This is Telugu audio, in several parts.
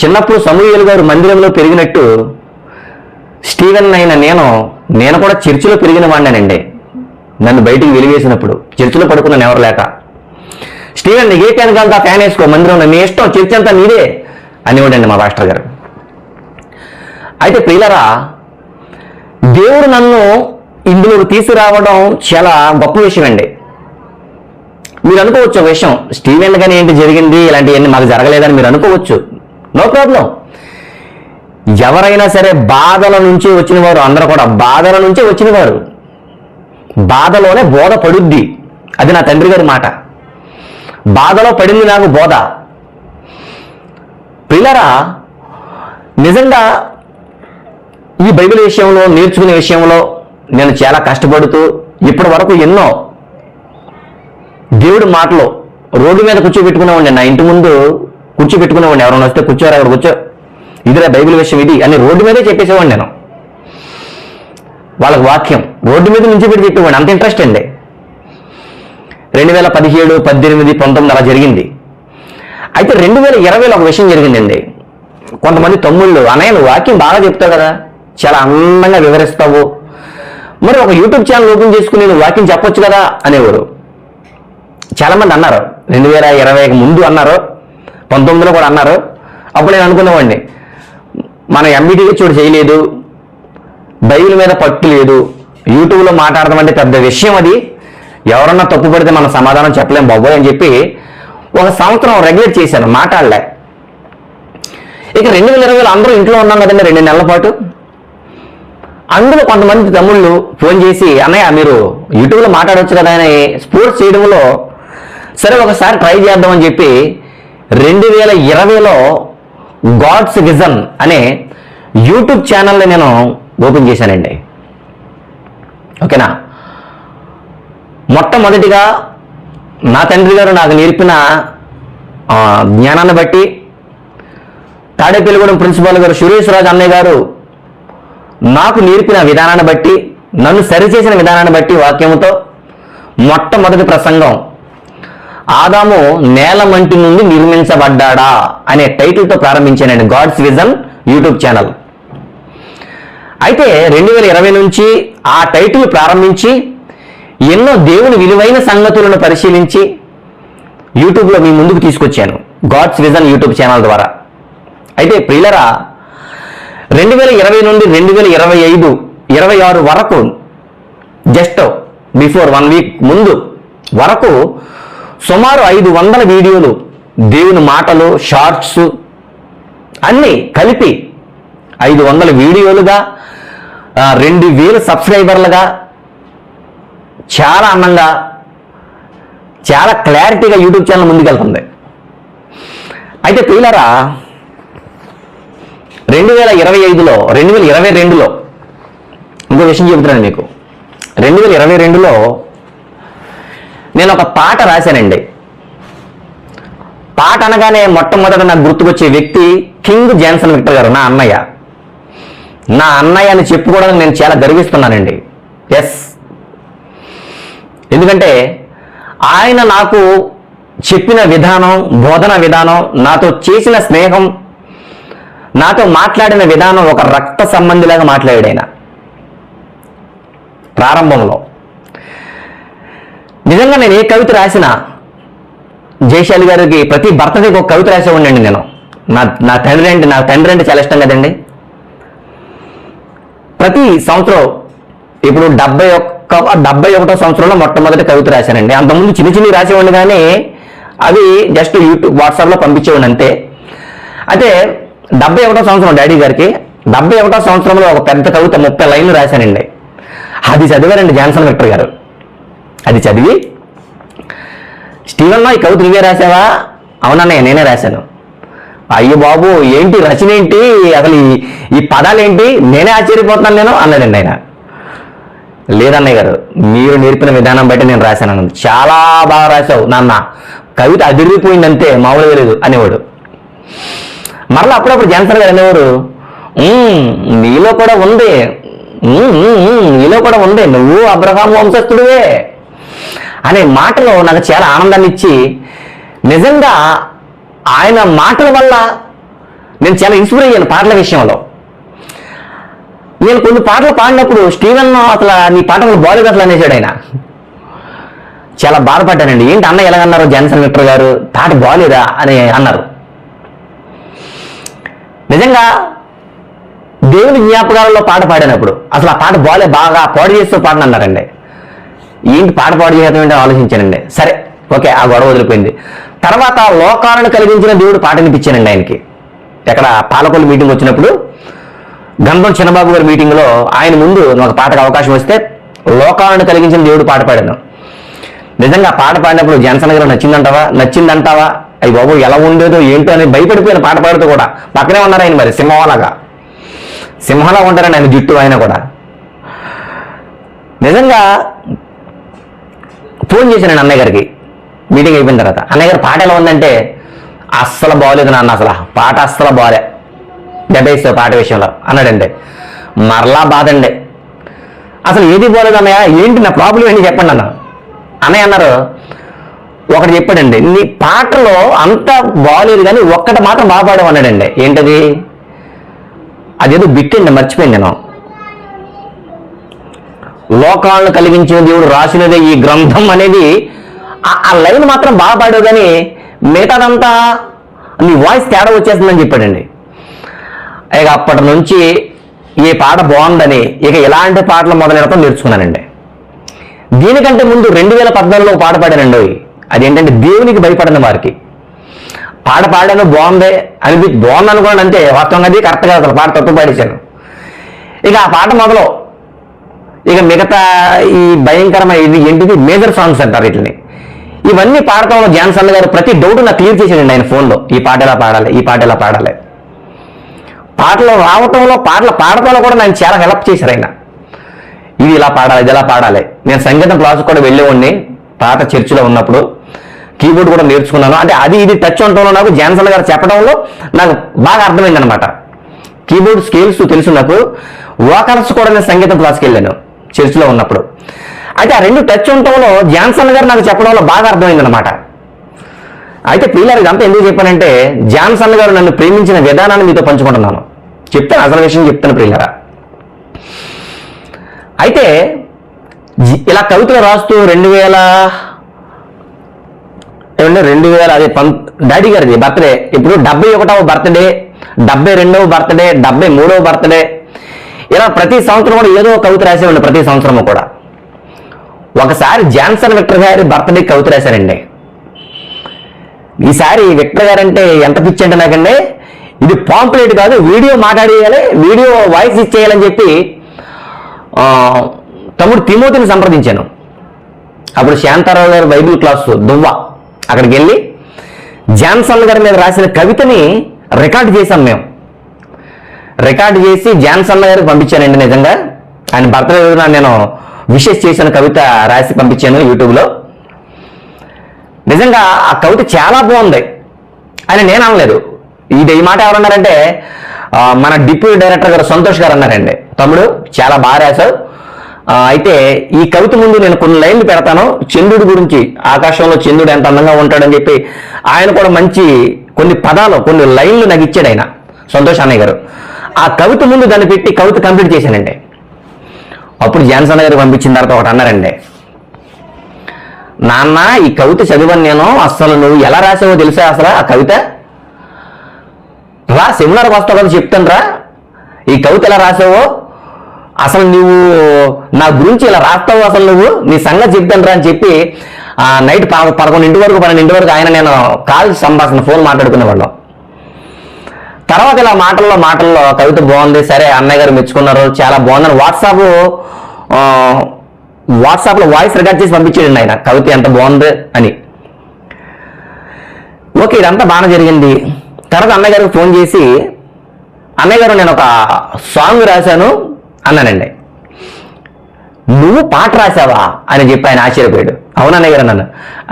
చిన్నప్పుడు సమూయేలు గారు మందిరంలో పెరిగినట్టు స్టీవెన్ అయిన నేను కూడా చర్చిలో పెరిగిన వాడినానండి. నన్ను బయటికి వెలివేసినప్పుడు చర్చిలో పడుకున్నాను ఎవరు లేక. స్టీవెన్ నీకు ఏ ఫ్యాన్ కాదు ఫ్యాన్ వేసుకో మందిరంలో, నీ ఇష్టం, చర్చ్ అంతా నీదే అనేవాడండి మా పాస్టర్ గారు. అయితే ప్రియులరా, దేవుడు నన్ను ఇందులోకి తీసుకురావడం చాలా గొప్ప విషయం అండి. మీరు అనుకోవచ్చు ఒక విషయం, స్టీవెన్ గానీ ఏంటి జరిగింది, ఇలాంటివన్నీ మాకు జరగలేదని మీరు అనుకోవచ్చు. No problem. ఎవరైనా సరే బాధల నుంచి వచ్చినవారు, అందరూ కూడా బాధల నుంచే వచ్చినవారు. బాధలోనే బోధ పడుద్ది, అది నా తండ్రి గారి మాట. బాధలో పడింది నాకు బోధ. పిల్లరా, నిజంగా ఈ బైబిల్ విషయంలో, నేర్చుకునే విషయంలో నేను చాలా కష్టపడుతూ ఇప్పటి వరకు ఎన్నో దేవుడి మాటలు రోడ్డు మీద కూర్చోబెట్టుకునేవాడిని. నా ఇంటి ముందు కూర్చోబెట్టుకునేవాడిని. ఎవరైనా వస్తే కూర్చోరు, అక్కడ కూర్చో, ఇదిరా బైబిల్ విషయం ఇది అని రోడ్డు మీదే చెప్పేసేవాడిని. నేను వాళ్ళకి వాక్యం రోడ్డు మీద నుంచి పెట్టి చెప్పేవాడిని. అంత ఇంట్రెస్ట్ అండి. 2017, 18, 19 అలా జరిగింది. అయితే 2020లో ఒక విషయం జరిగిందండి. కొంతమంది తమ్ముళ్ళు, అన్నయ్య నువ్వు వాక్యం బాగా చెప్తావు కదా, చాలా అందంగా వివరిస్తావు, మరి ఒక యూట్యూబ్ ఛానల్ ఓపెన్ చేసుకుని నువ్వు వాక్యం చెప్పొచ్చు కదా అనేవారు. చాలామంది అన్నారు. 2020కి ముందు అన్నారు, 19లో కూడా అన్నారు. అప్పుడు నేను అనుకునేవాడిని, మన ఎంబీటీగా చూడు చేయలేదు, బైబిల్ మీద పట్టు లేదు, యూట్యూబ్లో మాట్లాడడం అంటే పెద్ద విషయం, అది ఎవరన్నా తప్పు పడితే మనం సమాధానం చెప్పలేం బాబోయ్ అని చెప్పి ఒక సంవత్సరం రెగ్యులేట్ చేశాను, మాట్లాడలే. ఇక 2020లో అందరూ ఇంట్లో ఉన్నాం కదండి 2 నెలల పాటు. అందులో కొంతమంది తమ్ముళ్ళు ఫోన్ చేసి, అన్నయ్య మీరు యూట్యూబ్లో మాట్లాడవచ్చు కదా అని స్పోర్ట్స్ చేయడంలో సరే ఒకసారి ట్రై చేద్దామని చెప్పి 2020లో గాడ్స్ విజన్ అనే యూట్యూబ్ ఛానల్ని నేను ఓపెన్ చేశానండి. ఓకేనా. మొట్టమొదటిగా నా తండ్రి గారు నాకు నేర్పిన జ్ఞానాన్ని బట్టి, తాడేపల్లిగూడెం ప్రిన్సిపాల్ గారు సురేష్ రాజు అన్నయ్య గారు నాకు నేర్పిన విధానాన్ని బట్టి, నన్ను సరిచేసిన విధానాన్ని బట్టి వాక్యంతో మొట్టమొదటి ప్రసంగం ఆదాము నేల మంటి నుండి నిర్మించబడ్డాడా అనే టైటిల్తో ప్రారంభించానండి గాడ్స్ విజన్ యూట్యూబ్ ఛానల్. అయితే 2020 నుంచి ఆ టైటిల్ ప్రారంభించి ఎన్నో దేవుని విలువైన సంగతులను పరిశీలించి యూట్యూబ్లో మీ ముందుకు తీసుకొచ్చాను గాడ్స్ విజన్ యూట్యూబ్ ఛానల్ ద్వారా. అయితే ప్రియులరా, 2020 నుండి 2025, 26 వరకు, జస్ట్ బిఫోర్ 1 వీక్ ముందు వరకు సుమారు 500 వీడియోలు, దేవుని మాటలు, షార్ట్స్ అన్నీ కలిపి 500 వీడియోలుగా 2000 సబ్స్క్రైబర్లుగా చాలా అందంగా, చాలా క్లారిటీగా యూట్యూబ్ ఛానల్ ముందుకెళ్తుంది. అయితే ప్రియులారా, 2025లో 2022లో ఇంకో విషయం చెబుతున్నాను మీకు. 2022లో నేను ఒక పాట రాశానండి. పాట అనగానే మొట్టమొదట నాకు గుర్తుకొచ్చే వ్యక్తి కింగ్ జాన్సన్ విక్టర్ గారు, నా అన్నయ్య. నా అన్నయ్య అని చెప్పుకోవడానికి నేను చాలా గర్విస్తున్నానండి. ఎస్, ఎందుకంటే ఆయన నాకు చెప్పిన విధానం, బోధన విధానం, నాతో చేసిన స్నేహం, నాతో మాట్లాడిన విధానం ఒక రక్త సంబంధిలాగా మాట్లాడాడు ఆయన. ప్రారంభంలో నిజంగా నేను ఏ కవిత రాసినా, జయశాలి గారికి ప్రతి బర్త్డేకి ఒక కవిత రాసేవాడిని నేను. నా తండ్రి అంటే చాలా ఇష్టం కదండి. ప్రతి సంవత్సరం, ఇప్పుడు 71వ సంవత్సరంలో మొట్టమొదటి కవిత రాశానండి. అంతకుముందు చిన్న రాసేవాడిని, కానీ అవి జస్ట్ యూట్యూబ్ వాట్సాప్లో పంపించేవాడిని అంతే. అయితే 71వ సంవత్సరం డాడీ గారికి, 71వ సంవత్సరంలో ఒక పెద్ద కవిత 30 లైన్లు రాశానండి. అది చదివారండి జాన్సన్ విక్టర్ గారు. అది చదివి, స్టీవెన్ ఈ కవిత నువ్వే రాసావా? అవునన్నయ్య నేనే రాశాను. అయ్యో బాబు ఏంటి రచన ఏంటి, అసలు ఈ పదాలేంటి, నేనే ఆశ్చర్యపోతున్నాను నేను అన్నాడండి ఆయన. లేదన్నయ్య గారు, మీరు నేర్పిన విధానం బట్టి నేను రాశాను అన్నది. చాలా బాగా రాశావు నాన్న, కవిత అదిరిపోయిందంతే, మామూలుగా లేదు అనేవాడు. మరలా అప్పుడప్పుడు జాన్సన్ గారు అనేవారు, నీలో కూడా ఉంది, నీలో కూడా ఉంది, నువ్వు అబ్రహాం వంశస్థుడివే అనే మాటలో నాకు చాలా ఆనందాన్ని ఇచ్చి, నిజంగా ఆయన మాటల వల్ల నేను చాలా ఇన్స్పైర్ అయ్యాను పాటల విషయంలో. నేను కొన్ని పాటలు పాడినప్పుడు స్టీవెన్ అసలు నీ పాటలు బాలేదు అసలు అనేసాడు ఆయన. చాలా బాధపడ్డానండి. ఏంటి అన్న ఎలాగన్నారు జాన్సన్ విక్టర్ గారు, పాట బాలేదా అని అన్నారు. నిజంగా దేవుని జ్ఞాపకాలలో పాట పాడినప్పుడు అసలు ఆ పాట బాగా పాడు చేస్తూ పాటను అన్నారండి. ఏంటి పాట పాడు చేయడం ఏంటో ఆలోచించానండి. సరే ఓకే, ఆ గొడవ వదిలిపోయింది. తర్వాత లోకాలను కలిగించిన దేవుడు పాట వినిపించానండి ఆయనకి. ఎక్కడ పాలకొల్లు మీటింగ్ వచ్చినప్పుడు గంధం చిన్నబాబు గారి మీటింగ్లో ఆయన ముందు నాకు పాటకు అవకాశం వస్తే లోకాలను కలిగించిన దేవుడు పాట పాడాను. నిజంగా పాట పాడినప్పుడు జాన్సన్ గారు నచ్చిందంటావా అయ్యి బాబు ఎలా ఉండేదో ఏంటో అని భయపడిపోయిన పాట పాడుతూ కూడా. పక్కనే ఉన్నారు ఆయన, మరి సింహంలా ఉంటారని ఆయన జుట్టు ఆయన కూడా. నిజంగా ఫోన్ చేశాను అన్నయ్య గారికి మీటింగ్ అయిపోయిన తర్వాత. అన్నయ్య గారు పాట ఎలా ఉందంటే, అస్సలు బాగోలేదు నాన్న, అసలు పాట అస్సలు బాగాలే, దెబ్బేస్తావు పాట విషయంలో అన్నాడండి. మరలా బాధండి, అసలు ఏది బాగోలేదు అన్నయ్య, ఏంటి నా ప్రాబ్లం ఏంటి చెప్పండి అన్న. అన్నయ్య అన్నారు, ఒకటి చెప్పాడండి, నీ పాటలో అంత బాగోలేదు కానీ ఒక్కటి మాత్రం బాగా పాడావు అన్నాడండి. ఏంటది? అదేదో బిట్టండి, మర్చిపోయింది నేను. లోకాలను కలిగించిన దేవుడు రాసినదే ఈ గ్రంథం అనేది ఆ లైన్ మాత్రం బాగా పాడావు కానీ మిగతాదంతా నీ వాయిస్ తేడా వచ్చేస్తుందని చెప్పాడండి. ఇక అప్పటి నుంచి ఈ పాట బాగుందని ఇక ఇలాంటి పాటలు మొదలెడతాం నేర్చుకున్నానండి. దీనికంటే ముందు 2014లో పాట పాడానండి. అదేంటంటే దేవునికి భయపడిన వారికి. పాట పాడాను బాగుంది బాగుంది అనుకోండి అంతే, వాస్తవంగా అది కరెక్ట్ కాదు, అసలు పాట తప్పు పాడేశాను. ఇక ఆ పాట మొదలు ఇక మిగతా ఈ భయంకరమైన ఇది ఏంటిది మేజర్ సాంగ్స్ అంటారు వీటిని. ఇవన్నీ పాడటంలో జాన్సన్ గారు ప్రతి డౌట్ నాకు క్లియర్ చేశాడండి ఆయన ఫోన్లో. ఈ పాట ఎలా పాడాలి, ఈ పాట ఎలా పాడాలి, పాటలు రావటంలో పాటలు పాడటంలో కూడా నాకు చాలా హెల్ప్ చేశారు ఆయన. ఇది ఇలా పాడాలి, ఇది ఎలా పాడాలి. నేను సంగీతం క్లాసు కూడా వెళ్ళేవాడిని పాత చర్చిలో ఉన్నప్పుడు. కీబోర్డ్ కూడా నేర్చుకున్నాను. అంటే అది ఇది టచ్ ఉండటంలో నాకు జాన్సన్ గారు చెప్పడంలో నాకు బాగా అర్థమైంది అనమాట. కీబోర్డ్ స్కేల్స్ తెలుసు నాకు. వోకల్స్ కూడా నేను సంగీతం క్లాస్కి వెళ్ళాను చర్చిలో ఉన్నప్పుడు. అయితే ఆ రెండు టచ్ ఉండటంలో జాన్సన్ గారు నాకు చెప్పడంలో బాగా అర్థమైందనమాట. అయితే ప్రియులారు ఇదంతా ఎందుకు చెప్పానంటే, జాన్సన్ గారు నన్ను ప్రేమించిన విధానాన్ని మీతో పంచుకుంటున్నాను. చెప్తాను, అసలు విషయం చెప్తాను ప్రియులారా. అయితే ఇలా కవితలు రాస్తూ 2000 అదే డాడీ గారిది బర్త్డే, ఇప్పుడు 71వ బర్త్డే, 72వ బర్త్డే, 73వ బర్త్డే, ఇలా ప్రతి సంవత్సరం కూడా ఏదో కవిత రాసేవాడిని. ప్రతి సంవత్సరం కూడా ఒకసారి జాన్సన్ విక్టర్ గారి బర్త్డే కవిత రాశారండి. ఈసారి విక్టర్ గారు అంటే ఎంత పిచ్చి అంటే నాకండి, ఇది పాంప్లెట్ కాదు, వీడియో మాట్లాడేయాలి, వీడియో వాయిస్ ఇచ్చేయాలని చెప్పి తమ్ముడు తిమోతిని సంప్రదించాను. అప్పుడు శాంతారావు గారు బైబిల్ క్లాసు దువ్వ, అక్కడికి వెళ్ళి జాన్సన్ గారి మీద రాసిన కవితని రికార్డు చేశాం మేము. రికార్డు చేసి జాన్సన్ గారికి పంపించానండి. నిజంగా ఆయన బర్త్డే రోజున నేను విషెస్ చేసిన కవిత రాసి పంపించాను యూట్యూబ్లో. నిజంగా ఆ కవిత చాలా బాగుంది అని నేను అనలేదు. ఈ మాట ఎవరన్నారంటే మన డిప్యూటీ డైరెక్టర్ గారు సంతోష్ గారు అన్నారండి, తమ్ముడు చాలా బాగా రాశావు, అయితే ఈ కవిత ముందు నేను కొన్ని లైన్లు పెడతాను చంద్రుడి గురించి, ఆకాశంలో చంద్రుడు ఎంత అందంగా ఉంటాడని చెప్పి ఆయన కూడా మంచి కొన్ని పదాలు కొన్ని లైన్లు నాకు ఇచ్చాడు ఆయన సంతోష్ అన్నయ్య గారు. ఆ కవిత ముందు దాన్ని పెట్టి కవిత కంప్లీట్ చేశానండి. అప్పుడు జాన్సన్ గారు పంపించిన తర్వాత ఒకటి అన్నారండి, నాన్న ఈ కవిత చదివాను నేను, అసలు నువ్వు ఎలా రాసావో తెలుసా, అసలు ఆ కవిత రా సెమినార్కి వస్తావు కదా చెప్తాను రా, ఈ కవిత ఎలా రాసావో, అసలు నువ్వు నా గురించి ఇలా రాస్తావు, అసలు నువ్వు నీ సంగతి చెప్తాను రా అని చెప్పి నైట్ 11 వరకు 12 వరకు ఆయన నేను కాల్ సంభాషణ ఫోన్ మాట్లాడుకునేవాళ్ళం. తర్వాత ఇలా మాటల్లో కవిత బాగుంది, సరే అన్నయ్య గారు మెచ్చుకున్నారు, చాలా బాగుందని వాట్సాప్లో వాయిస్ రికార్డ్ చేసి పంపించాడండి ఆయన కవిత ఎంత బాగుంది అని. ఓకే, ఇదంతా బాగా జరిగింది. తర్వాత అన్నయ్య గారికి ఫోన్ చేసి, అన్నయ్య గారు నేను ఒక సాంగ్ రాశాను అన్నానండి. నువ్వు పాట రాసావా అని చెప్పి ఆయన ఆశ్చర్యపోయాడు. అవునన్నయ్య గారు అన్నాను.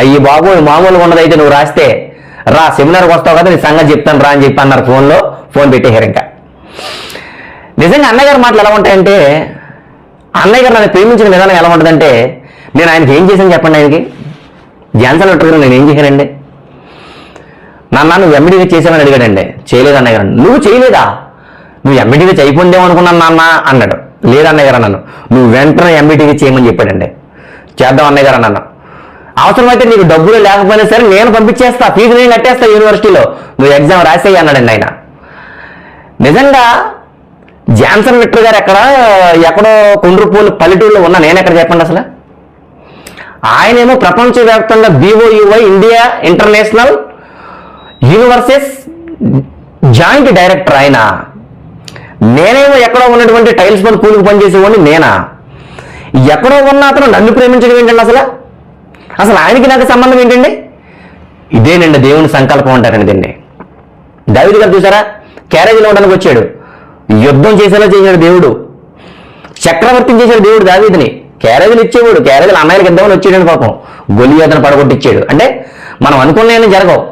అయ్యి బాబు మామూలుగా ఉన్నదైతే నువ్వు రాస్తే రా సెమినార్కి వస్తావు కదా నీ సంగతి చెప్తాను రా అని చెప్పి అన్నారు. ఫోన్ పెట్టేశారు. ఇంకా నిజంగా అన్నయ్య గారి మాటలు ఎలా ఉంటాయంటే, అన్నయ్య గారు నన్ను ప్రేమించిన విధానం ఎలా ఉంటుందంటే, నేను ఆయనకి ఏం చేశాను చెప్పండి. ఆయనకి జాన్సన్ విక్టర్ గారు నేను ఏం చేశానండి, నాన్న నువ్వు ఎంబీడీగా చేసావని అడిగాడండి. చేయలేదు అన్నయ్య గారు. నువ్వు చేయలేదా? నువ్వు ఎంబీడీగా చేయకుందేమో అనుకున్నాను నాన్న అన్నాడు. లేదన్నయ్య గారు అన్నాను. నువ్వు వెంటనే ఎంబీడీగా చేయమని చెప్పాడండి. చేద్దాం అన్నయ్య గారు అన్నాను. అవసరమైతే నీకు డబ్బులు లేకపోయినా సరే నేను పంపించేస్తా, ఫీజు నేను కట్టేస్తా యూనివర్సిటీలో, నువ్వు ఎగ్జామ్ రాసేయి అన్నాడండి ఆయన. నిజంగా జాన్సన్ విక్టర్ గారు ఎక్కడో కుండ్రుపూలు పల్లెటూరులో ఉన్నా నేను ఎక్కడ చెప్పండి అసలు. ఆయనేమో ప్రపంచవ్యాప్తంగా BOUI India international universities joint director ఆయన. నేనేమో ఎక్కడో ఉన్నటువంటి టైల్స్ పని కూలికి పనిచేసేవాడిని నేనా? ఎక్కడో ఉన్న అతను నన్ను ప్రేమించడం ఏంటండి అసలు ఆయనకి నాకు సంబంధం ఏంటండి? ఇదేనండి దేవుని సంకల్పం అంటారండి దీన్ని. దావీదు గారు చూసారా, క్యారేజీలో ఉండడానికి వచ్చాడు, యుద్ధం చేసేలా చేశాడు దేవుడు, చక్రవర్తిని చేశాడు దేవుడు దావీదుని. క్యారేజీలు ఇచ్చేవాడు, క్యారేజీలు అమ్మాయిలకి ఇద్దామని వచ్చాడు పాపం, గొలియాతను పడగొట్టిచ్చాడు. అంటే మనం అనుకున్నాయని జరగవు.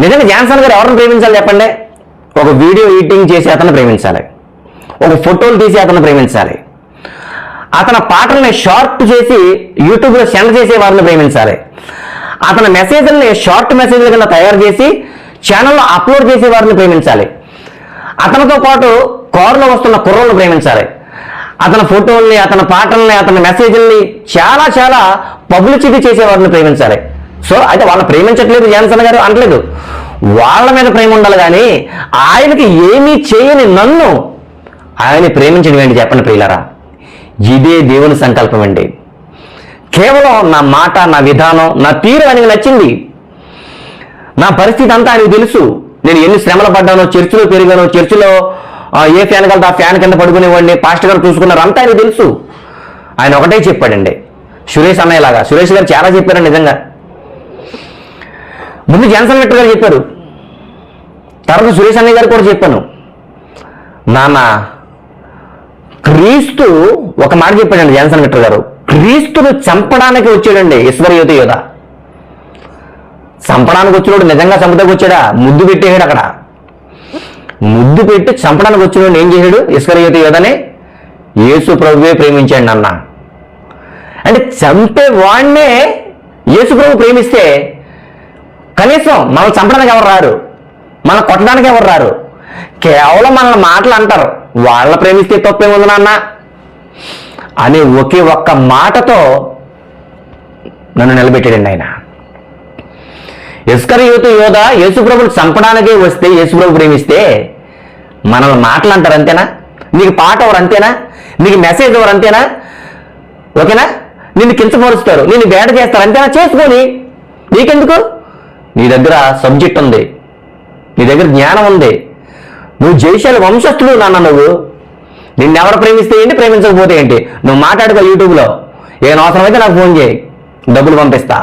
నిజంగా జాన్సన్ గారు ఎవరిని ప్రేమించాలి చెప్పండి? ఒక వీడియో ఎడిటింగ్ చేసి అతను ప్రేమించాలి, ఒక ఫోటోలు తీసి అతను ప్రేమించాలి, అతని పాటల్ని షార్ట్ చేసి యూట్యూబ్లో సెండ్ చేసే వారిని ప్రేమించాలి, అతని మెసేజ్ని షార్ట్ మెసేజ్ల కింద తయారు చేసి ఛానల్లో అప్లోడ్ చేసే వారిని ప్రేమించాలి, అతనితో పాటు కారులో వస్తున్న కుర్రోళ్ళని ప్రేమించాలి, అతని ఫోటోల్ని, అతని పాటల్ని, అతని మెసేజ్ల్ని చాలా చాలా పబ్లిసిటీ చేసేవారిని ప్రేమించాలి. సో అయితే వాళ్ళని ప్రేమించట్లేదు జాన్సన్ గారు అనట్లేదు, వాళ్ళ మీద ప్రేమ ఉండాలి. కానీ ఆయనకి ఏమీ చేయని నన్ను ఆయన ప్రేమించడం ఏంటి చెప్పండి ప్రియులారా? ఇదే దేవుని సంకల్పం అండి. కేవలం నా మాట, నా విధానం, నా తీరు ఆయనకు నచ్చింది. నా పరిస్థితి అంతా ఆయనకు తెలుసు. నేను ఎన్ని శ్రమలు పడ్డానో, చర్చిలో పెరిగానో, చర్చిలో ఏ ఫ్యాన్ కలితే ఆ ఫ్యాన్ కింద పడుకునేవాడిని, పాస్టర్ గారు చూసుకున్నారు, అంతా ఆయనకు తెలుసు. ఆయన ఒకటే చెప్పాడండి, సురేష్ అన్నయ్యలాగా. సురేష్ గారు చాలా చెప్పారండి నిజంగా. ముందు జాన్సన్ విక్టర్ గారు చెప్పారు, తర్వాత సురేష్ అన్నయ్య గారు కూడా చెప్పాను. నాన్న, క్రీస్తు ఒక మాట చెప్పాడండి జాన్సన్ విక్టర్ గారు, క్రీస్తును చంపడానికి వచ్చాడండి ఈశ్వరయోధ యోధ. చంపడానికి వచ్చినోడు నిజంగా చంపడానికి వచ్చాడా? ముద్దు పెట్టేశాడు అక్కడ. ముద్దు పెట్టి చంపడానికి వచ్చినోడు ఏం చేశాడు? ఈశ్వరయోధ యోధనే యేసు ప్రభువే ప్రేమించాడు నాన్న. అంటే చంపే వాడినే యేసు ప్రభు ప్రేమిస్తే కనీసం మనల్ని చంపడానికి ఎవరు రారు, మనం కొట్టడానికి ఎవరు రారు, కేవలం మన మాటలు అంటారు. వాళ్ళ ప్రేమిస్తే తప్పేముంది నాన్న అనే ఒకే ఒక్క మాటతో నన్ను నిలబెట్టాడండి ఆయన. ఇస్కరియోతు యోధ యేసుప్రభుని చంపడానికే వస్తే యేసుప్రభు ప్రేమిస్తే మనల్ని మాటలు అంటారు అంతేనా? నీకు పాట ఎవరు అంతేనా? నీకు మెసేజ్ ఎవరు అంతేనా? ఓకేనా? నిన్ను కించపరుస్తారు, నిన్ను వేట చేస్తారు అంతేనా? చేసుకొని నీకెందుకు? నీ దగ్గర సబ్జెక్ట్ ఉంది, నీ దగ్గర జ్ఞానం ఉంది, నువ్వు జైశాల వంశస్థుడు నాన్న. నువ్వు నిన్నెవరు ప్రేమిస్తే ఏంటి, ప్రేమించకపోతే ఏంటి? నువ్వు మాట్లాడుకో యూట్యూబ్లో, ఏం అవసరమైతే నాకు ఫోన్ చేయి, డబ్బులు పంపిస్తా.